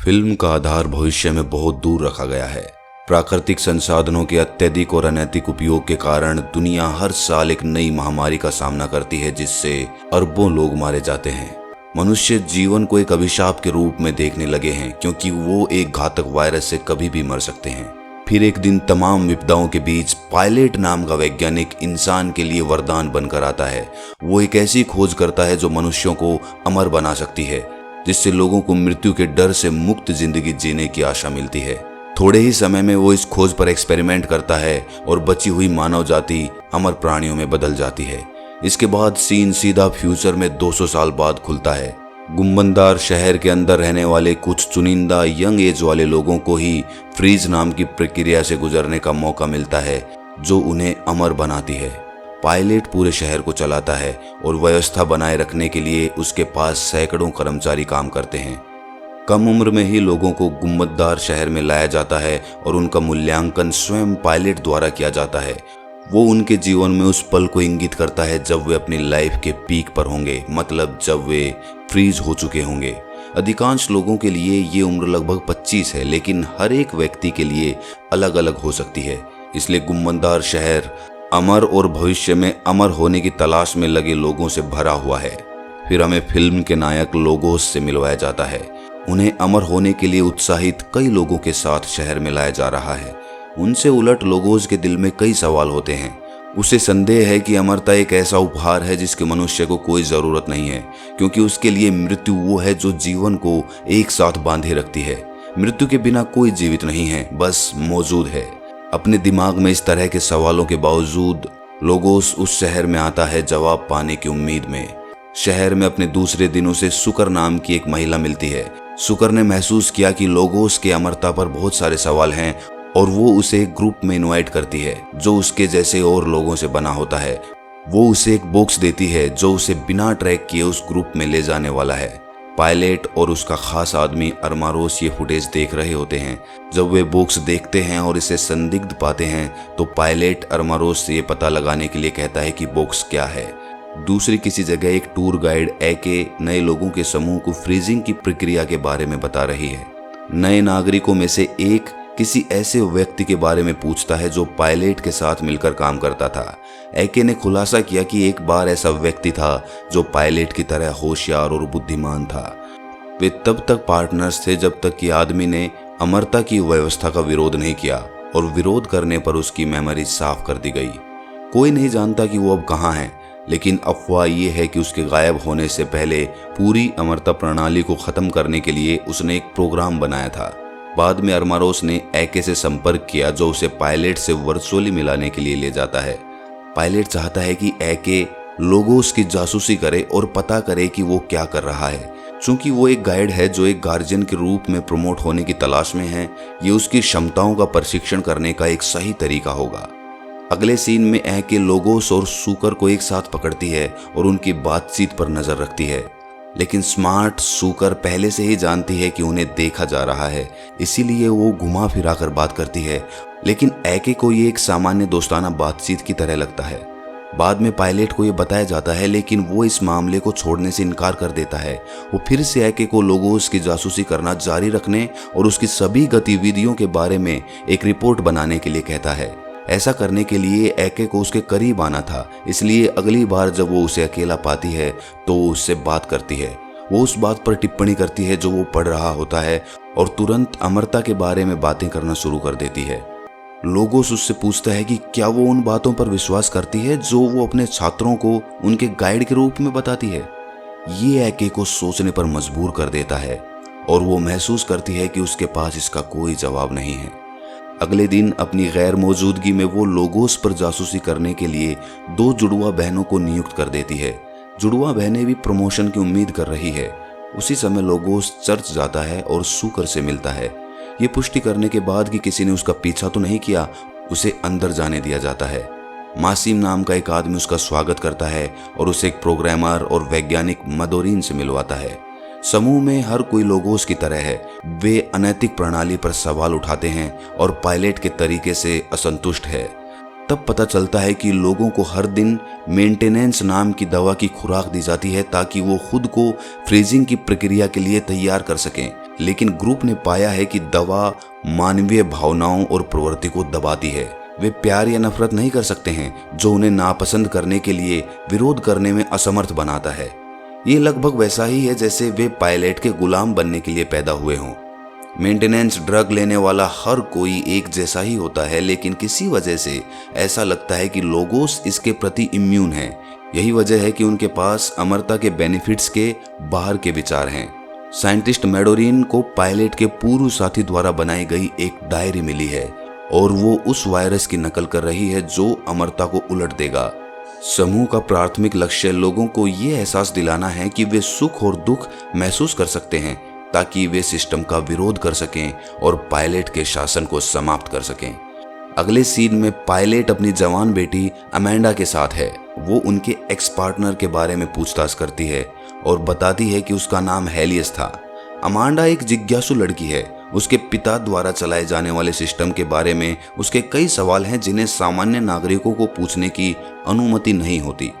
Film का आधार भविष्य में बहुत दूर रखा गया है। प्राकृतिक संसाधनों के अत्यधिक और अनैतिक उपयोग के कारण दुनिया हर साल एक नई महामारी का सामना करती है, जिससे अरबों लोग मारे जाते हैं। मनुष्य जीवन को एक अभिशाप के रूप में देखने लगे हैं, क्योंकि वो एक घातक वायरस से कभी भी मर सकते हैं। फिर एक दिन तमाम विपदाओं के बीच पायलट नाम का वैज्ञानिक इंसान के लिए वरदान बनकर आता है। वो एक ऐसी खोज करता है जो मनुष्यों को अमर बना सकती है, जिससे लोगों को मृत्यु के डर से मुक्त जिंदगी जीने की आशा मिलती है। थोड़े ही समय में वो इस खोज पर एक्सपेरिमेंट करता है और बची हुई मानव जाति अमर प्राणियों में बदल जाती है। इसके बाद सीन सीधा फ्यूचर में 200 साल बाद खुलता है। गुंबददार शहर के अंदर रहने वाले कुछ चुनिंदा यंग एज वाले लोगों को ही फ्रीज नाम की प्रक्रिया से गुजरने का मौका मिलता है, जो उन्हें अमर बनाती है। पायलट पूरे शहर को चलाता है और व्यवस्था बनाए रखने के लिए उसके पास सैकड़ों कर्मचारी काम करते हैं। कम उम्र में ही लोगों को गुंबददार शहर में लाया जाता है और उनका मूल्यांकन स्वयं पायलट द्वारा किया जाता है। वो उनके जीवन में उस पल को इंगित करता है जब वे अपनी लाइफ के पीक पर होंगे, मतलब जब वे फ्रीज हो चुके होंगे। अधिकांश लोगों के लिए ये उम्र लगभग 25 है, लेकिन हर एक व्यक्ति के लिए अलग अलग हो सकती है। इसलिए गुंबददार शहर अमर और भविष्य में अमर होने की तलाश में लगे लोगों से भरा हुआ है। फिर हमें फिल्म के नायक लोगोस से मिलवाया जाता है। उन्हें अमर होने के लिए उत्साहित कई लोगों के साथ शहर में लाया जा रहा है। उनसे उलट लोगोस के दिल में कई सवाल होते हैं। उसे संदेह है कि अमरता एक ऐसा उपहार है जिसके मनुष्य को कोई जरूरत नहीं है, क्योंकि उसके लिए मृत्यु वो है जो जीवन को एक साथ बांधे रखती है। मृत्यु के बिना कोई जीवित नहीं है, बस मौजूद है। अपने दिमाग में इस तरह के सवालों के बावजूद लोगोस उस शहर में आता है जवाब पाने की उम्मीद में। शहर में अपने दूसरे दिन उसे सुकर नाम की एक महिला मिलती है। सुकर ने महसूस किया कि लोगोस के अमरता पर बहुत सारे सवाल हैं और वो उसे एक ग्रुप में इनवाइट करती है जो उसके जैसे और लोगों से बना होता है। वो उसे एक बॉक्स देती है जो उसे बिना ट्रैक किए उस ग्रुप में ले जाने वाला है। पायलट और उसका खास आदमी अरमारोस ये फुटेज देख रहे होते हैं। जब वे बॉक्स देखते हैं और इसे संदिग्ध पाते हैं तो पायलट अरमारोस से ये पता लगाने के लिए कहता है कि बॉक्स क्या है। दूसरी किसी जगह एक टूर गाइड एके नए लोगों के समूह को फ्रीजिंग की प्रक्रिया के बारे में बता रही है। नए नागरिकों में से एक किसी ऐसे व्यक्ति के बारे में पूछता है जो पायलट के साथ मिलकर काम करता था। एके ने खुलासा किया कि एक बार ऐसा व्यक्ति था जो पायलट की तरह होशियार और बुद्धिमान था। वे तब तक पार्टनर्स थे जब तक कि आदमी ने अमरता की व्यवस्था का विरोध नहीं किया, और विरोध करने पर उसकी मेमोरी साफ कर दी गई। कोई नहीं जानता कि वो अब कहाँ है, लेकिन अफवाह ये है कि उसके गायब होने से पहले पूरी अमरता प्रणाली को खत्म करने के लिए उसने एक प्रोग्राम बनाया था। बाद में अरमारोस ने एके से संपर्क किया जो उसे पायलट से वर्चुअली मिलाने के लिए ले जाता है। पायलट चाहता है कि एके लोगोस की जासूसी करे और पता करे कि वो क्या कर रहा है। चूंकि वो एक गाइड है जो एक गार्जियन के रूप में प्रमोट होने की तलाश में है, ये उसकी क्षमताओं का परीक्षण करने का एक सही तरीका होगा। अगले सीन में एके लोगोस और सुकर को एक साथ पकड़ती है और उनकी बातचीत पर नजर रखती है। लेकिन स्मार्ट सुकर पहले से ही जानती है कि उन्हें देखा जा रहा है, इसीलिए वो घुमा फिरा कर बात करती है। लेकिन एके को ये एक सामान्य दोस्ताना बातचीत की तरह लगता है। बाद में पायलट को ये बताया जाता है, लेकिन वो इस मामले को छोड़ने से इनकार कर देता है। वो फिर से एके को लोगोस की जासूसी करना जारी रखने और उसकी सभी गतिविधियों के बारे में एक रिपोर्ट बनाने के लिए कहता है। ऐसा करने के लिए एके को उसके करीब आना था, इसलिए अगली बार जब वो उसे अकेला पाती है तो वो उससे बात करती है। वो उस बात पर टिप्पणी करती है जो वो पढ़ रहा होता है और तुरंत अमरता के बारे में बातें करना शुरू कर देती है। लोगोस उससे पूछता है कि क्या वो उन बातों पर विश्वास करती है जो वो अपने छात्रों को उनके गाइड के रूप में बताती है। ये एके को सोचने पर मजबूर कर देता है और वो महसूस करती है कि उसके पास इसका कोई जवाब नहीं है। अगले दिन अपनी गैर मौजूदगी में वो लोगोस पर जासूसी करने के लिए 2 जुड़वा बहनों को नियुक्त कर देती है। जुड़वा बहनें भी प्रमोशन की उम्मीद कर रही है। उसी समय लोगोस चर्च जाता है और सुकर से मिलता है। ये पुष्टि करने के बाद कि किसी ने उसका पीछा तो नहीं किया, उसे अंदर जाने दिया जाता है। मासिम नाम का एक आदमी उसका स्वागत करता है और उसे एक प्रोग्रामर और वैज्ञानिक मदोरीन से मिलवाता है। समूह में हर कोई लोगोस की तरह है। वे अनैतिक प्रणाली पर सवाल उठाते हैं और पायलट के तरीके से असंतुष्ट है। तब पता चलता है कि लोगों को हर दिन मेंटेनेंस नाम की दवा की खुराक दी जाती है ताकि वो खुद को फ्रीजिंग की प्रक्रिया के लिए तैयार कर सकें। लेकिन ग्रुप ने पाया है कि दवा मानवीय भावनाओं और प्रवृत्ति को दबाती है। वे प्यार या नफरत नहीं कर सकते हैं, जो उन्हें नापसंद करने के लिए विरोध करने में असमर्थ बनाता है। ये लगभग वैसा ही है जैसे वे पायलट के गुलाम बनने के लिए पैदा हुए हों। मेंटेनेंस ड्रग लेने वाला हर कोई एक जैसा ही होता है, लेकिन किसी वजह से ऐसा लगता है कि लोगोस इसके प्रति इम्यून हैं। यही वजह है कि उनके पास अमरता के बेनिफिट्स के बाहर के विचार हैं। साइंटिस्ट मैडोरिन को पायलट के पूर्व साथी द्वारा बनाई गई एक डायरी मिली है और वो उस वायरस की नकल कर रही है जो अमरता को उलट देगा। समूह का प्राथमिक लक्ष्य लोगों को ये एहसास दिलाना है कि वे सुख और दुख महसूस कर सकते हैं, ताकि वे सिस्टम का विरोध कर सकें और पायलट के शासन को समाप्त कर सकें। अगले सीन में पायलट अपनी जवान बेटी अमेंडा के साथ है। वो उनके एक्स पार्टनर के बारे में पूछताछ करती है और बताती है कि उसका नाम हेलियस था। अमांडा एक जिज्ञासु लड़की है। उसके पिता द्वारा चलाए जाने वाले सिस्टम के बारे में उसके कई सवाल हैं जिन्हें सामान्य नागरिकों को पूछने की अनुमति नहीं होती।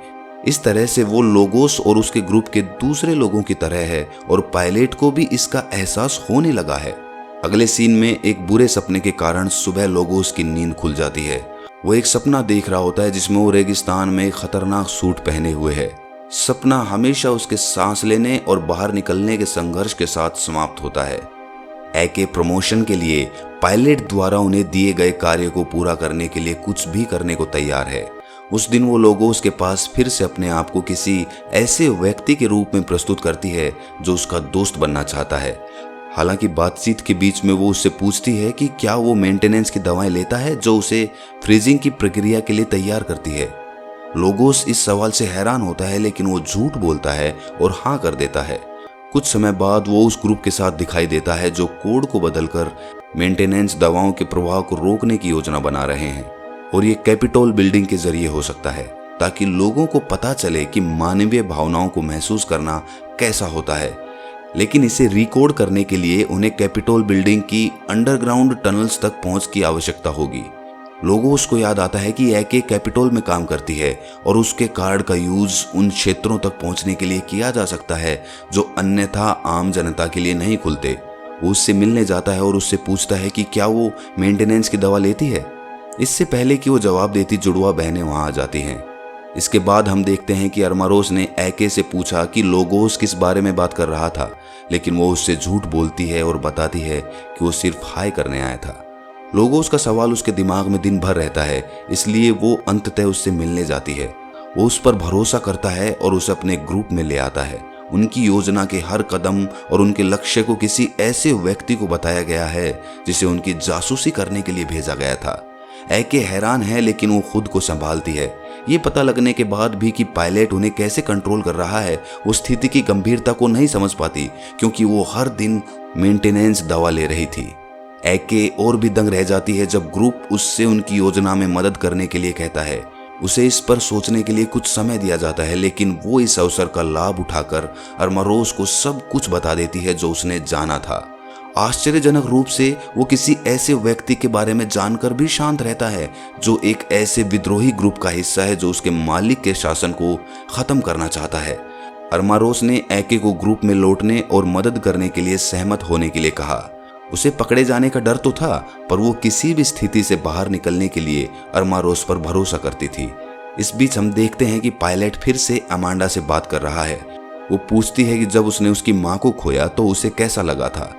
इस तरह से वो लोगोस और उसके ग्रुप के दूसरे लोगों की तरह है और पायलट को भी इसका एहसास होने लगा है। अगले सीन में एक बुरे सपने के कारण सुबह लोगोस की नींद खुल जाती है। वो एक सपना देख रहा होता है जिसमें वो रेगिस्तान में एक खतरनाक सूट पहने हुए है। सपना हमेशा उसके सांस लेने और बाहर निकलने के संघर्ष के साथ समाप्त होता है। एके प्रमोशन के लिए पायलट द्वारा उन्हें दिए गए कार्य को पूरा करने के लिए कुछ भी करने को तैयार है। उस दिन वो लोगोस के पास फिर से अपने आप को किसी ऐसे व्यक्ति के रूप में प्रस्तुत करती है जो उसका दोस्त बनना चाहता है। हालांकि बातचीत के बीच में वो उससे पूछती है कि क्या वो मेंटेनेंस की दवाएं लेता है जो उसे फ्रीजिंग की प्रक्रिया के लिए तैयार करती है। लोगोस इस सवाल से हैरान होता है, लेकिन वो झूठ बोलता है और हाँ कर देता है। कुछ समय बाद वो उस ग्रुप के साथ दिखाई देता है जो कोड को बदलकर मेंटेनेंस दवाओं के प्रवाह को रोकने की योजना बना रहे हैं, और ये कैपिटोल बिल्डिंग के जरिए हो सकता है ताकि लोगों को पता चले कि मानवीय भावनाओं को महसूस करना कैसा होता है। लेकिन इसे रिकोड करने के लिए उन्हें कैपिटोल बिल्डिंग की अंडरग्राउंड टनल्स तक पहुंच की आवश्यकता होगी। लोगोस को याद आता है कि एके कैपिटोल में काम करती है और उसके कार्ड का यूज उन क्षेत्रों तक पहुंचने के लिए किया जा सकता है जो अन्यथा आम जनता के लिए नहीं खुलते। वो उससे मिलने जाता है और उससे पूछता है कि क्या वो मेंटेनेंस की दवा लेती है। इससे पहले कि वो जवाब देती, जुड़वा बहनें वहां आ जाती हैं। इसके बाद हम देखते हैं कि अरमारोस ने एके से पूछा कि लोगोस किस बारे में बात कर रहा था, लेकिन वो उससे झूठ बोलती है और बताती है कि वो सिर्फ हाय करने आया था। लोगोस का सवाल उसके दिमाग में दिन भर रहता है, इसलिए वो अंततः उससे मिलने जाती है। वो उस पर भरोसा करता है और उसे अपने ग्रुप में ले आता है। उनकी योजना के हर कदम और उनके लक्ष्य को किसी ऐसे व्यक्ति को बताया गया है जिसे उनकी जासूसी करने के लिए भेजा गया था। एके हैरान है, लेकिन वो खुद को संभालती है। ये पता लगने के बाद भी कि पायलट उन्हें कैसे कंट्रोल कर रहा है, वो स्थिति की गंभीरता को नहीं समझ पाती, क्योंकि वो हर दिन मेंटेनेंस दवा ले रही थी। एके और भी दंग रह जाती है जब ग्रुप उससे उनकी योजना में मदद करने के लिए कहता है। उसे इस पर सोचने के लिए कुछ समय दिया जाता है, लेकिन वो इस अवसर का लाभ उठाकर अरमारोस को सब कुछ बता देती है जो उसने जाना था। आश्चर्यजनक रूप से वो किसी ऐसे व्यक्ति के बारे में जानकर भी शांत रहता है जो एक ऐसे विद्रोही ग्रुप का हिस्सा है जो उसके मालिक के शासन को खत्म करना चाहता है। अरमारोस ने एके को ग्रुप में लौटने और मदद करने के लिए सहमत होने के लिए कहा। उसे पकड़े जाने का डर तो था, पर वो किसी भी स्थिति से बाहर निकलने के लिए अरमारोस पर भरोसा करती थी। इस बीच हम देखते हैं कि पायलट फिर से अमांडा से बात कर रहा है। वो पूछती है कि जब उसने उसकी माँ को खोया तो उसे कैसा लगा था।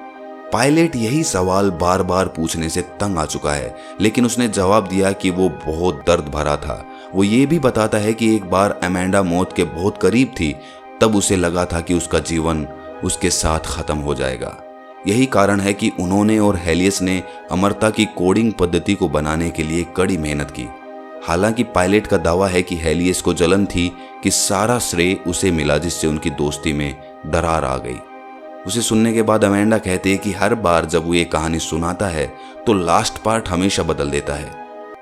पायलट यही सवाल बार बार पूछने से तंग आ चुका है, लेकिन उसने जवाब दिया कि वो बहुत दर्द भरा था। वो ये भी बताता है कि एक बार अमांडा मौत के बहुत करीब थी, तब उसे लगा था कि उसका जीवन उसके साथ खत्म हो जाएगा। यही कारण है कि उन्होंने और हेलियस ने अमरता की कोडिंग पद्धति को बनाने के लिए कड़ी मेहनत की। हालांकि पायलट का दावा है कि हेलियस को जलन थी कि सारा श्रेय उसे मिला, जिससे उनकी दोस्ती में दरार आ गई। उसे सुनने के बाद अमांडा कहती है कि हर बार जब वो ये कहानी सुनाता है तो लास्ट पार्ट हमेशा बदल देता है।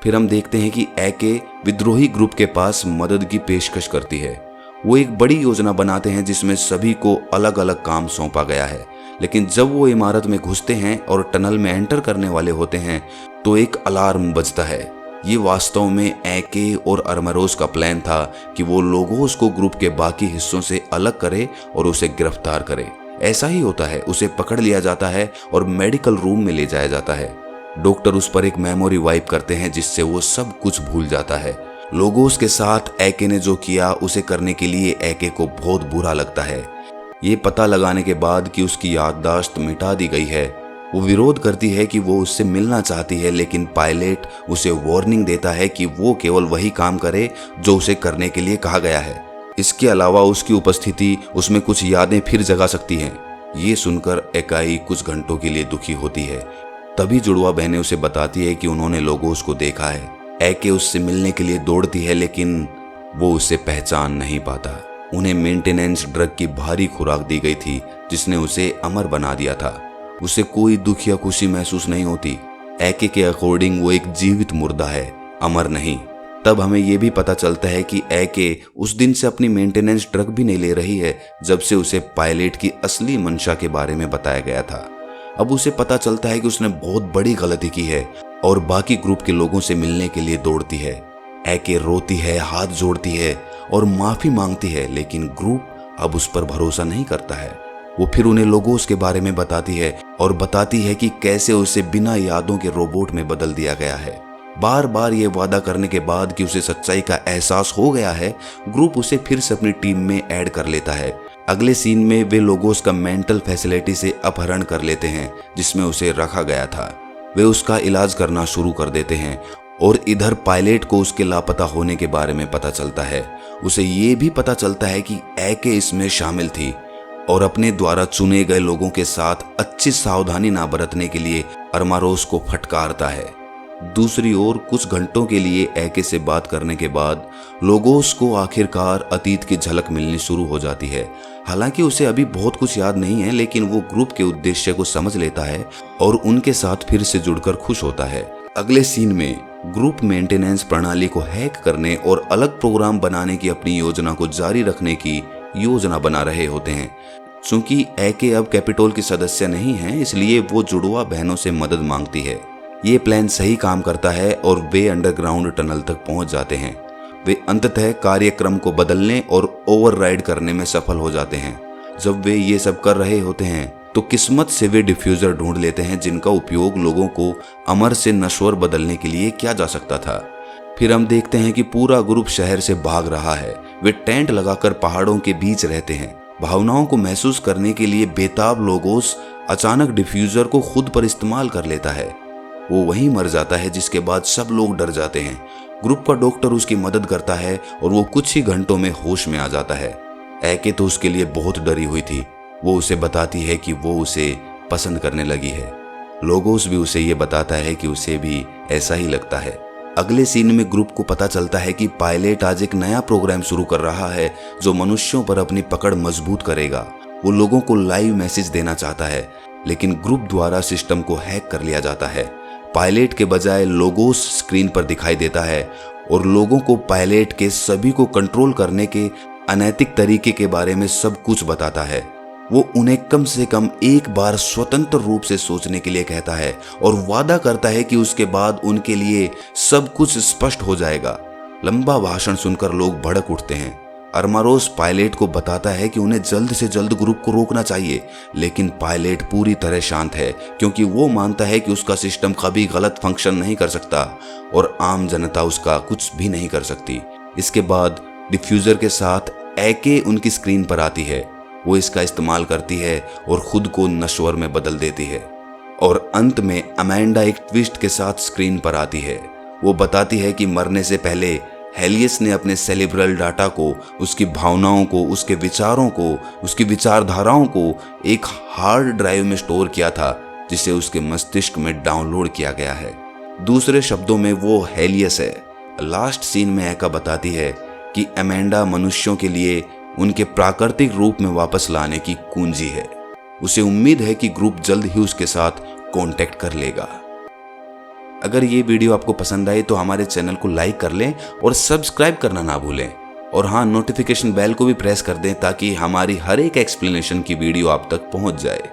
फिर हम देखते हैं कि एके विद्रोही ग्रुप के पास मदद की पेशकश करती है। वो एक बड़ी योजना बनाते हैं जिसमें सभी को अलग अलग काम सौंपा गया है, लेकिन जब वो इमारत में घुसते हैं और टनल में एंटर करने वाले होते हैं तो एक अलार्म बजता है। ये वास्तव में एके और अरमारोस का प्लान था कि वो लोगोस को ग्रुप के बाकी हिस्सों से अलग करे और उसे गिरफ्तार करे। ऐसा ही होता है, उसे पकड़ लिया जाता है और मेडिकल रूम में ले जाया जाता है। डॉक्टर उस पर एक मेमोरी वाइप करते हैं जिससे वो सब कुछ भूल जाता है। लोगोस के साथ एके ने जो किया उसे करने के लिए एके को बहुत बुरा लगता है। ये पता लगाने के बाद कि उसकी याददाश्त मिटा दी गई है, वो विरोध करती है कि वो उससे मिलना चाहती है, लेकिन पायलट उसे वार्निंग देता है कि वो केवल वही काम करे जो उसे करने के लिए कहा गया है। इसके अलावा उसकी उपस्थिति उसमें कुछ यादें फिर जगा सकती हैं। ये सुनकर एकाई कुछ घंटों के लिए दुखी होती है। तभी जुड़वा बहनें उसे बताती है कि उन्होंने लोगोस को देखा है। एके उससे मिलने के लिए दौड़ती है, लेकिन वो उसे पहचान नहीं पाता। उन्हें मेंटेनेंस ड्रग की भारी खुराक दी गई थी जिसने उसे अमर बना दिया था। उसे कोई दुख या खुशी महसूस नहीं होती। एके के अकॉर्डिंग वो एक जीवित मुर्दा है, अमर नहीं। तब हमें यह भी पता चलता है कि एके उस दिन से अपनी मेंटेनेंस ड्रग भी नहीं ले रही है जब से उसे पायलट की असली मंशा के बारे में बताया गया था। अब उसे पता चलता है कि उसने बहुत बड़ी गलती की है और बाकी ग्रुप के लोगों से मिलने के लिए दौड़ती है। एके रोती है, हाथ जोड़ती है और माफी मांगती है, लेकिन ग्रुप अब उस पर भरोसा नहीं करता है। वो फिर उन्हें लोगोस के बारे में बताती है और बताती है कि कैसे उसे बिना यादों के रोबोट में बदल दिया गया है। बार बार ये वादा करने के बाद कि उसे सच्चाई का एहसास हो गया है, ग्रुप उसे फिर से अपनी टीम में ऐड कर लेता है। अगले सीन में वे लोगोस का मेंटल फैसिलिटी से अपहरण कर लेते हैं जिसमें उसे रखा गया था। वे उसका इलाज करना शुरू कर देते हैं और इधर पायलट को उसके लापता होने के बारे में पता चलता है। उसे ये भी पता चलता है कि एके इसमें शामिल थी और अपने द्वारा चुने गए लोगों के साथ अच्छी सावधानी ना बरतने के लिए अरमारोस को फटकारता है। दूसरी ओर कुछ घंटों के लिए एके से बात करने के बाद लोगोस को आखिरकार अतीत की झलक मिलनी शुरू हो जाती है। हालांकि उसे अभी बहुत कुछ याद नहीं है, लेकिन वो ग्रुप के उद्देश्य को समझ लेता है और उनके साथ फिर से जुड़कर खुश होता है। अगले सीन में ग्रुप मेंटेनेंस प्रणाली को हैक करने और अलग प्रोग्राम बनाने की अपनी योजना को जारी रखने की योजना बना रहे होते हैं। चूंकि एके अब कैपिटोल की सदस्य नहीं है, इसलिए वो जुड़वा बहनों से मदद मांगती है। ये प्लान सही काम करता है और वे अंडरग्राउंड टनल तक पहुंच जाते हैं। वे अंततः कार्यक्रम को बदलने और ओवरराइड करने में सफल हो जाते हैं। जब वे ये सब कर रहे होते हैं तो किस्मत से वे डिफ्यूजर ढूंढ लेते हैं जिनका उपयोग लोगों को अमर से नश्वर बदलने के लिए किया जा सकता था। फिर हम देखते हैं कि पूरा ग्रुप शहर से भाग रहा है। वे टेंट लगाकर पहाड़ों के बीच रहते हैं। भावनाओं को महसूस करने के लिए बेताब लोगोस अचानक डिफ्यूजर को खुद पर इस्तेमाल कर लेता है। वो वहीं मर जाता है, जिसके बाद सब लोग डर जाते हैं। ग्रुप का डॉक्टर उसकी मदद करता है और वो कुछ ही घंटों में होश में आ जाता है। एके तो उसके लिए बहुत डरी हुई थी। वो उसे बताती है कि वो उसे पसंद करने लगी है। लोगोस भी उसे ये बताता है कि उसे भी ऐसा ही लगता है। अगले सीन में ग्रुप को पता चलता है कि पायलट आज एक नया प्रोग्राम शुरू कर रहा है जो मनुष्यों पर अपनी पकड़ मजबूत करेगा। वो लोगों को लाइव मैसेज देना चाहता है, लेकिन ग्रुप द्वारा सिस्टम को हैक कर लिया जाता है। पायलट के बजाय लोगोस स्क्रीन पर दिखाई देता है और लोगों को पायलट के सभी को कंट्रोल करने के अनैतिक तरीके के बारे में सब कुछ बताता है। वो उन्हें कम से कम एक बार स्वतंत्र रूप से सोचने के लिए कहता है और वादा करता है कि उसके बाद उनके लिए सब कुछ स्पष्ट हो जाएगा। लंबा भाषण सुनकर लोग भड़क उठते हैं। अरमारोस पायलट को बताता है कि उन्हें जल्द से जल्द ग्रुप को रोकना चाहिए, लेकिन पायलट पूरी तरह शांत है क्योंकि वो मानता है कि उसका सिस्टम कभी गलत फंक्शन नहीं कर सकता और आम जनता उसका कुछ भी नहीं कर सकती। इसके बाद डिफ्यूजर के साथ एके उनकी स्क्रीन पर आती है। वो इसका इस्तेमाल करती है और खुद को नश्वर में बदल देती है। और अंत में अमेंडा एक ट्विस्ट के साथ स्क्रीन पर आती है। वो बताती है कि मरने से पहले हेलियस ने अपने सेरिब्रल डाटा को, उसकी भावनाओं को, उसके विचारों को, उसकी विचारधाराओं को एक हार्ड ड्राइव में स्टोर किया था जिसे उसके मस्तिष्क में डाउनलोड किया गया है। दूसरे शब्दों में वो हेलियस है। लास्ट सीन में एका बताती है कि अमेंडा मनुष्यों के लिए उनके प्राकृतिक रूप में वापस लाने की कुंजी है। उसे उम्मीद है कि ग्रुप जल्द ही उसके साथ कांटेक्ट कर लेगा। अगर ये वीडियो आपको पसंद आई तो हमारे चैनल को लाइक कर लें और सब्सक्राइब करना ना भूलें। और हाँ, नोटिफिकेशन बेल को भी प्रेस कर दें ताकि हमारी हर एक एक्सप्लेनेशन की वीडियो आप तक पहुंच जाए।